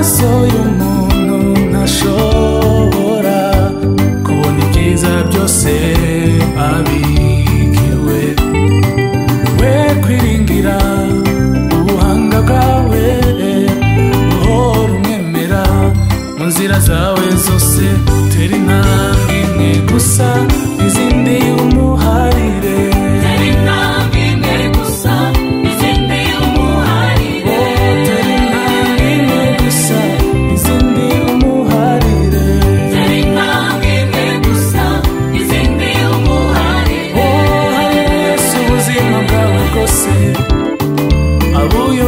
amaso y'umuntu ntashobora kubona ibyiza byose abikirwe. We kwiringira ubuhanga bwawe, uhora umwemera mu nzira zawe zose. Tera intambwe imwe gusa izindi umuharire, tera intambwe imwe gusa izindi umuharire, tera intambwe imwe gusa izindi umuharire, tera intambwe imwe gusa izindi umuharire. Oh, hari Yesu ubuzima bwawe bwose abuyo